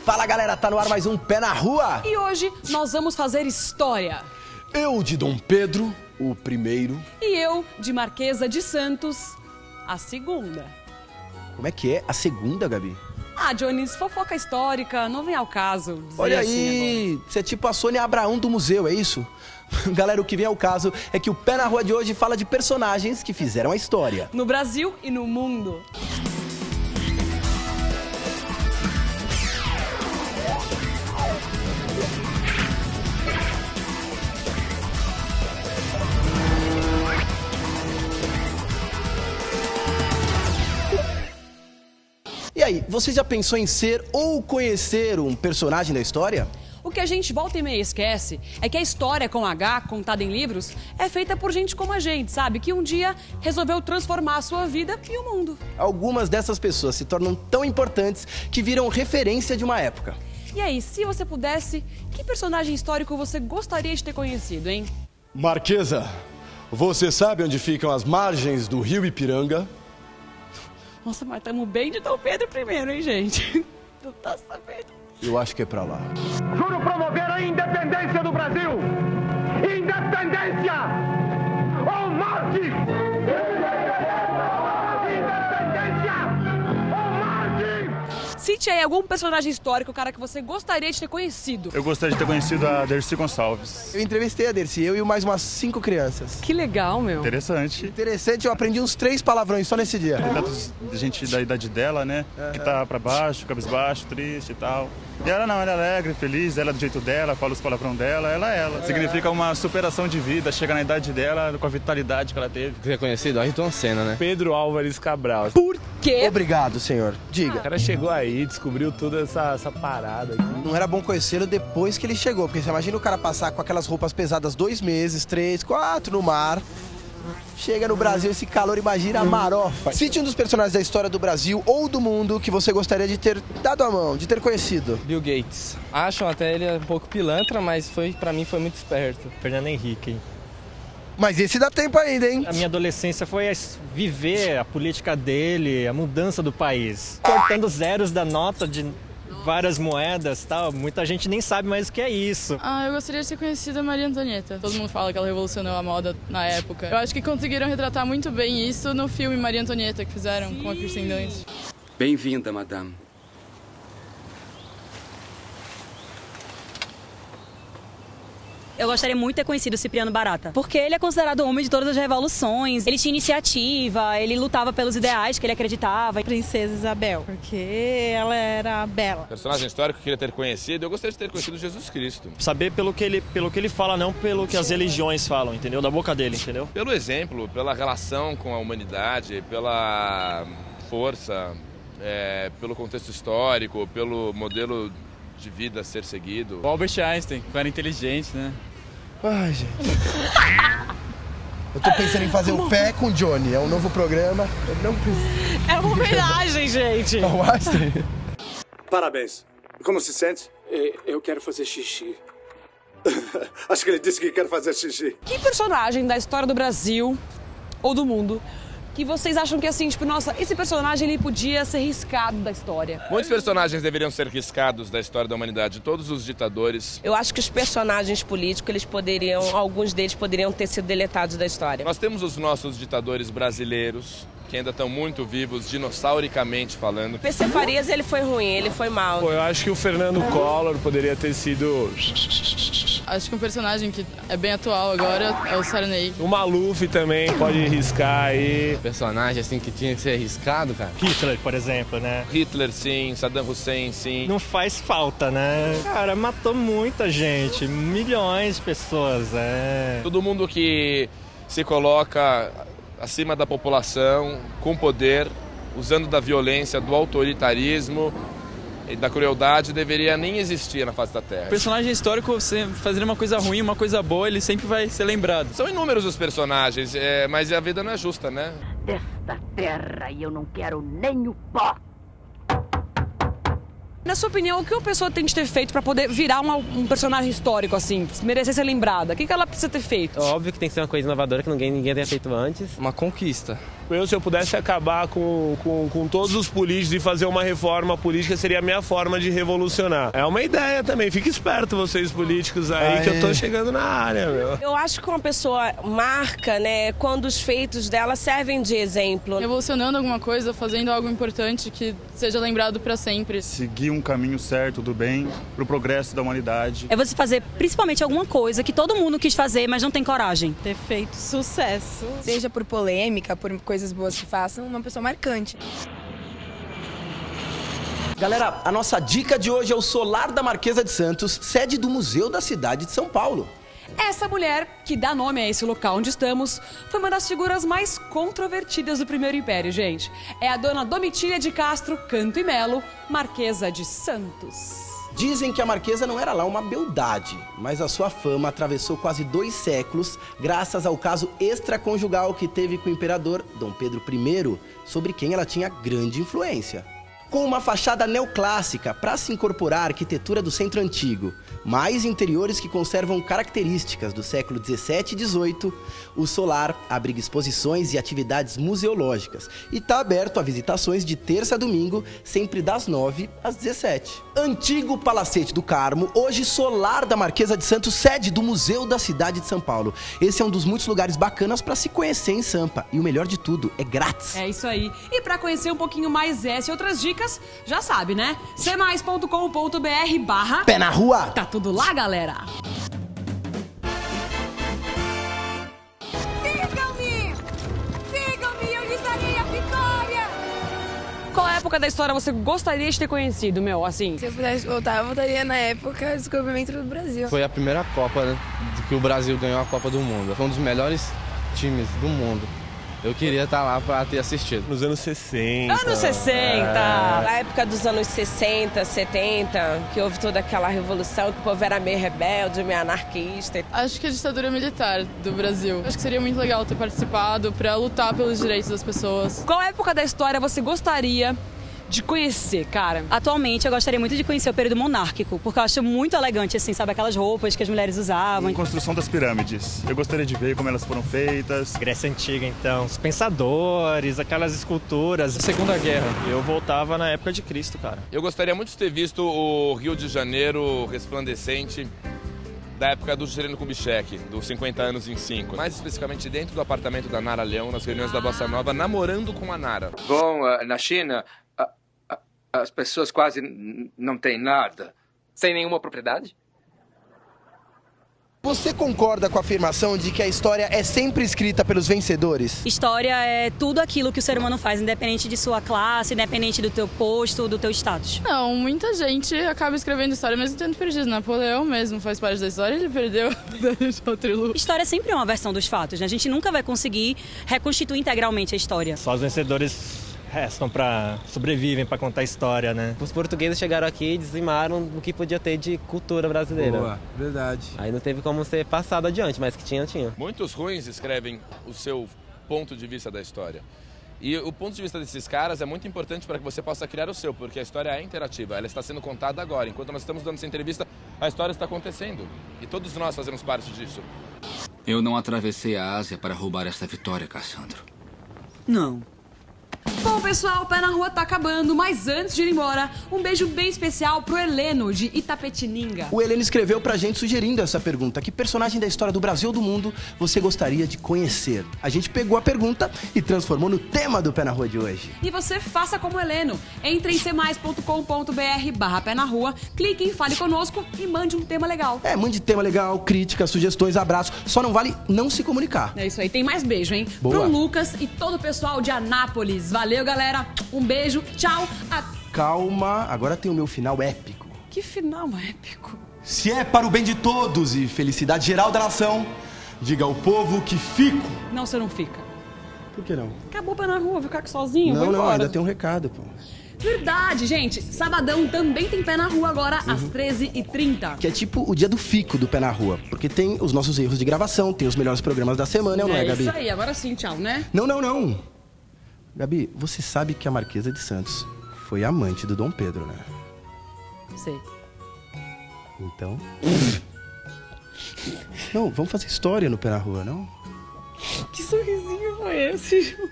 Fala galera, tá no ar mais um Pé na Rua. E hoje nós vamos fazer história. Eu de Dom Pedro, o primeiro. E eu de Marquesa de Santos, a segunda. Como é que é? A segunda, Gabi? Ah, Jones, fofoca histórica, não vem ao caso dizer. Olha assim, aí, você é tipo a Sônia Abraão do museu, é isso? Galera, o que vem ao caso é que o Pé na Rua de hoje fala de personagens que fizeram a história. No Brasil e no mundo. E aí, você já pensou em ser ou conhecer um personagem da história? O que a gente volta e meia esquece é que a história com H, contada em livros, é feita por gente como a gente, sabe? Que um dia resolveu transformar a sua vida e o mundo. Algumas dessas pessoas se tornam tão importantes que viram referência de uma época. E aí, se você pudesse, que personagem histórico você gostaria de ter conhecido, hein? Marquesa, você sabe onde ficam as margens do rio Ipiranga? Nossa, mas estamos bem de Dom Pedro I, hein, gente? Não tá sabendo. Eu acho que é pra lá. Juro promover a independência do Brasil! Independência ou morte! Independência ou morte! Cite aí algum personagem histórico, cara, que você gostaria de ter conhecido. Eu gostaria de ter conhecido a Dercy Gonçalves. Eu entrevistei a Dercy, eu e mais umas 5 crianças. Que legal, meu. Interessante. Interessante, eu aprendi uns 3 palavrões só nesse dia. Retratos de gente da idade dela, né? Que tá pra baixo, cabisbaixo, triste e tal. E ela não, ela é alegre, feliz, ela é do jeito dela, fala os palavrão dela, ela é ela. Significa uma superação de vida, chega na idade dela com a vitalidade que ela teve. Você conhecido? Ayrton Senna, né? Pedro Álvares Cabral. Por quê? Obrigado, senhor. Diga. O cara chegou aí, descobriu toda essa parada aqui. Não era bom conhecê-lo depois que ele chegou, porque você imagina o cara passar com aquelas roupas pesadas 2 meses, 3, 4 no mar. Chega no Brasil, esse calor, imagina a marofa. Cite um dos personagens da história do Brasil ou do mundo que você gostaria de ter dado a mão, de ter conhecido. Bill Gates. Acham até ele um pouco pilantra, mas pra mim foi muito esperto. Fernando Henrique, hein? Mas esse dá tempo ainda, hein? A minha adolescência foi viver a política dele, a mudança do país. Cortando zeros da nota de várias moedas e tal, muita gente nem sabe mais o que é isso. Eu gostaria de ter conhecido a Maria Antonieta. Todo mundo fala que ela revolucionou a moda na época. Eu acho que conseguiram retratar muito bem isso no filme Maria Antonieta que fizeram com a Kirsten Dunst. Bem-vinda, madame. Eu gostaria muito de ter conhecido o Cipriano Barata, porque ele é considerado o homem de todas as revoluções, ele tinha iniciativa, ele lutava pelos ideais que ele acreditava. Princesa Isabel, porque ela era bela. Personagem histórico que eu queria ter conhecido, eu gostaria de ter conhecido Jesus Cristo. Saber pelo que ele fala, não pelo que as religiões falam, entendeu? Da boca dele, entendeu? Pelo exemplo, pela relação com a humanidade, pela força, pelo contexto histórico, pelo modelo de vida a ser seguido. O Albert Einstein, que era inteligente, né? Ai, gente. Eu tô pensando em fazer o Pé com o Johnny. É um novo programa. Eu não preciso. É uma homenagem, gente. O Einstein. Parabéns. Como se sente? Eu quero fazer xixi. Acho que ele disse que quer fazer xixi. Que personagem da história do Brasil ou do mundo que vocês acham que assim, tipo, nossa, esse personagem ele podia ser riscado da história? Muitos personagens deveriam ser riscados da história da humanidade, todos os ditadores. Eu acho que os personagens políticos, alguns deles poderiam ter sido deletados da história. Nós temos os nossos ditadores brasileiros, que ainda estão muito vivos, dinossauricamente falando. PC Farias, ele foi ruim, ele foi mal. Eu acho que o Fernando Collor poderia ter sido... Acho que um personagem que é bem atual agora é o Sarney. O Maluf também pode riscar aí. Personagem assim que tinha que ser arriscado, cara. Hitler, por exemplo, né? Hitler, sim. Saddam Hussein, sim. Não faz falta, né? Cara, matou muita gente, milhões de pessoas, Todo mundo que se coloca acima da população, com poder, usando da violência, do autoritarismo e da crueldade, deveria nem existir na face da Terra. O personagem histórico, você fazendo uma coisa ruim, uma coisa boa, ele sempre vai ser lembrado. São inúmeros os personagens, mas a vida não é justa, né? Desta terra eu não quero nem o pó. Na sua opinião, o que uma pessoa tem que ter feito pra poder virar um personagem histórico, assim, merecer ser lembrada? O que ela precisa ter feito? Óbvio que tem que ser uma coisa inovadora que ninguém tenha feito antes. Uma conquista. Se eu pudesse acabar com todos os políticos e fazer uma reforma política, seria a minha forma de revolucionar. É uma ideia também, fique esperto vocês políticos aí, que eu tô chegando na área, meu. Eu acho que uma pessoa marca, né, quando os feitos dela servem de exemplo. Revolucionando alguma coisa, fazendo algo importante que seja lembrado para sempre. Seguir um caminho certo do bem, pro progresso da humanidade. É você fazer principalmente alguma coisa que todo mundo quis fazer, mas não tem coragem. Ter feito sucesso. Seja por polêmica, por coisas boas que façam, uma pessoa marcante. Galera, a nossa dica de hoje é o Solar da Marquesa de Santos, sede do Museu da Cidade de São Paulo. Essa mulher, que dá nome a esse local onde estamos, foi uma das figuras mais controvertidas do Primeiro Império, gente. É a dona Domitília de Castro Canto e Melo, Marquesa de Santos. Dizem que a Marquesa não era lá uma beldade, mas a sua fama atravessou quase 2 séculos graças ao caso extraconjugal que teve com o imperador Dom Pedro I, sobre quem ela tinha grande influência. Com uma fachada neoclássica para se incorporar à arquitetura do Centro Antigo, mais interiores que conservam características do século 17 e 18, o Solar abriga exposições e atividades museológicas e está aberto a visitações de terça a domingo, sempre das 9 às 17. Antigo Palacete do Carmo, hoje Solar da Marquesa de Santos, sede do Museu da Cidade de São Paulo. Esse é um dos muitos lugares bacanas para se conhecer em Sampa e o melhor de tudo, é grátis. É isso aí. E para conhecer um pouquinho mais essa e outras dicas, já sabe, né? cmais.com.br/ Pé na Rua. Tá tudo lá, galera. Sigam-me, eu lhes darei a vitória. Qual época da história você gostaria de ter conhecido, meu, assim? Se eu pudesse voltar, eu voltaria na época do descobrimento do Brasil. Foi a primeira Copa, né, que o Brasil ganhou a Copa do Mundo. Foi um dos melhores times do mundo. Eu queria estar lá para ter assistido. Nos anos 60. Anos 60! Na época dos anos 60, 70, que houve toda aquela revolução, que o povo era meio rebelde, meio anarquista. Acho que a ditadura militar do Brasil. Acho que seria muito legal ter participado para lutar pelos direitos das pessoas. Qual época da história você gostaria de conhecer, cara? Atualmente, eu gostaria muito de conhecer o período monárquico, porque eu acho muito elegante, assim, sabe? Aquelas roupas que as mulheres usavam. A construção das pirâmides. Eu gostaria de ver como elas foram feitas. Grécia Antiga, então. Os pensadores, aquelas esculturas. Segunda Guerra. Eu voltava na época de Cristo, cara. Eu gostaria muito de ter visto o Rio de Janeiro resplandecente da época do Juscelino Kubitschek, dos 50 anos em 5. Mais especificamente dentro do apartamento da Nara Leão, nas reuniões da Bossa Nova, namorando com a Nara. Bom, na China, as pessoas quase não têm nada. Sem nenhuma propriedade? Você concorda com a afirmação de que a história é sempre escrita pelos vencedores? História é tudo aquilo que o ser humano faz, independente de sua classe, independente do teu posto, do teu status. Não, muita gente acaba escrevendo história mesmo tendo perdido. Napoleão mesmo faz parte da história, ele perdeu outro lugar. História sempre é uma versão dos fatos, né? A gente nunca vai conseguir reconstituir integralmente a história. Só os vencedores restam sobrevivem para contar a história, né? Os portugueses chegaram aqui e dizimaram o que podia ter de cultura brasileira. Boa, verdade. Aí não teve como ser passado adiante, mas que tinha. Muitos ruins escrevem o seu ponto de vista da história. E o ponto de vista desses caras é muito importante para que você possa criar o seu, porque a história é interativa, ela está sendo contada agora. Enquanto nós estamos dando essa entrevista, a história está acontecendo. E todos nós fazemos parte disso. Eu não atravessei a Ásia para roubar essa vitória, Cassandro. Não. Bom, pessoal, o Pé na Rua tá acabando, mas antes de ir embora, um beijo bem especial pro Heleno, de Itapetininga. O Heleno escreveu pra gente sugerindo essa pergunta: que personagem da história do Brasil ou do mundo você gostaria de conhecer? A gente pegou a pergunta e transformou no tema do Pé na Rua de hoje. E você faça como o Heleno. Entre em cmais.com.br/Pé na Rua, clique em Fale Conosco e mande um tema legal. Mande tema legal, críticas, sugestões, abraços. Só não vale não se comunicar. É isso aí, tem mais beijo, hein? Boa. Pro Lucas e todo o pessoal de Anápolis. Valeu, galera. Um beijo, tchau. Calma, agora tem o meu final épico. Que final épico? Se é para o bem de todos e felicidade geral da nação, diga ao povo que fico. Não, você não fica. Por que não? Acabou o Pé na Rua, vou ficar aqui sozinho. Não, ainda tem um recado, pô. Verdade, gente. Sabadão também tem Pé na Rua agora, às 13h30. Que é tipo o dia do fico do Pé na Rua. Porque tem os nossos erros de gravação, tem os melhores programas da semana, não é, Gabi? É isso aí, agora sim, tchau, né? Não. Gabi, você sabe que a Marquesa de Santos foi amante do Dom Pedro, né? Sei. Então... Não, vamos fazer história no Pé na Rua, não? Que sorrisinho foi esse, Ju?